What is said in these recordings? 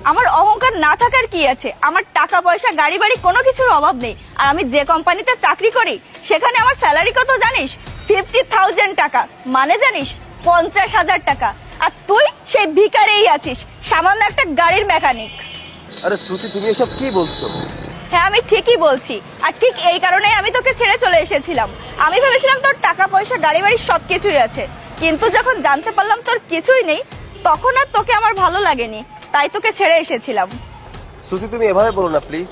আমার অহংকার না থাকার কি আছে? আমার টাকা পয়সা গাড়ি বাড়ি কোনো কিছুর অভাব নেই। আর আমি যে কোম্পানিতে চাকরি করি সেখানে আমার স্যালারি কত জানিস? 50,000 টাকা, মানে জানিস 50,000 টাকা। আর তুই সেই ভিখারিই আছিস, সামান্য একটা গাড়ির মেকানিক। আরে শ্রুতি, তুমি এসব কি বলছো? হ্যাঁ, আমি ঠিকই বলছি। আর ঠিক এই কারণেই আমি তোকে ছেড়ে চলে এসেছিলাম। আমি ভেবেছিলাম তোর টাকা পয়সা গাড়ি বাড়ি সবকিছুই আছে, কিন্তু যখন জানতে পারলাম তোর কিছুই নেই, তখন আর তোকে আমার ভালো লাগেনি, তাই তোকে ছেড়ে এসেছিলাম। শ্রুতি, তুমি এভাবে বলো না প্লিজ।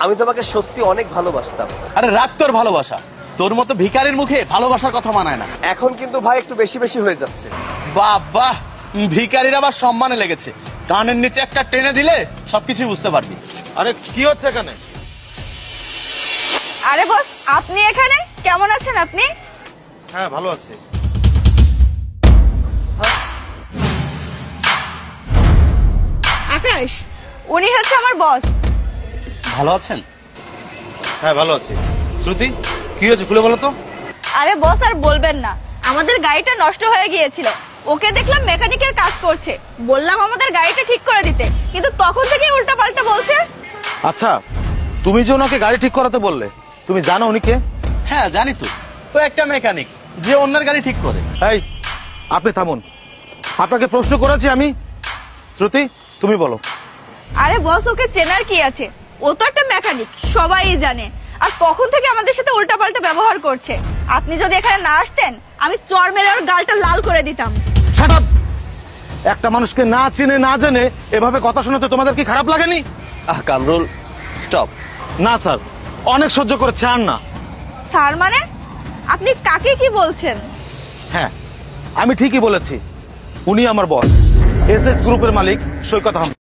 আমি তোমাকে সত্যি অনেক ভালোবাসতাম। আরে রাখ তোর ভালোবাসা, তোর মতো ভিখারির মুখে ভালোবাসার কথা মানায় না। এখন কিন্তু ভাই একটু বেশি বেশি হয়ে যাচ্ছে। বাহ, ভিখারির আবার সম্মানে লেগেছে। কানের নিচে একটা টেনে দিলে সবকিছুই বুঝতে পারবি। আরে কি হচ্ছে এখানে? আরে বস, আপনি এখানে? কেমন আছেন আপনি? হ্যাঁ, ভালো আছে। আকাশ, উনি হচ্ছে আমার বস। ভালো আছেন? হ্যাঁ, ভালো আছি। শ্রুতি, কি হয়েছে খুলে বলো তো। আরে বস, আর বলবেন না, আমাদের গাড়িটা নষ্ট হয়ে গিয়েছিল। ওকে দেখলাম মেকানিকের কাজ করছে, বললাম আমাদের গাড়িটা ঠিক করে দিতে, কিন্তু তখন থেকে উল্টা পাল্টা বলছে। আচ্ছা, তুমি যে ওনাকে গাড়ি ঠিক করাতে বললে, তুমি জানো উনি কে? হ্যাঁ জানি তো, ও একটা মেকানিক যে অন্যের গাড়ি ঠিক করে। এই, আপনি থামুন। আপনাকে প্রশ্ন করেছি আমি। শ্রুতি, তুমি বলো। আরে বস, ওকে চেনার কি আছে? ও তো একটা মেকানিক, সবাই জানে। আর কখন থেকে আমাদের সাথে উল্টা পাল্টা ব্যবহার করছে। আপনি যদি এখানে না আসতেন, আমি চড় মেরে ওর গালটা লাল করে দিতাম। Shut up! একটা মানুষকে না চিনে না জেনে এভাবে কথা শোনাতে তোমাদের কি খারাপ লাগেনি? কামরুল, স্টপ। না স্যার, অনেক সহ্য করেছে, আর না। স্যার মানে? আপনি কাকে কি বলছেন? হ্যাঁ, আমি ঠিকই বলেছি। উনি আমার বস, এসএস গ্রুপের মালিক সৈকত আহমেদ।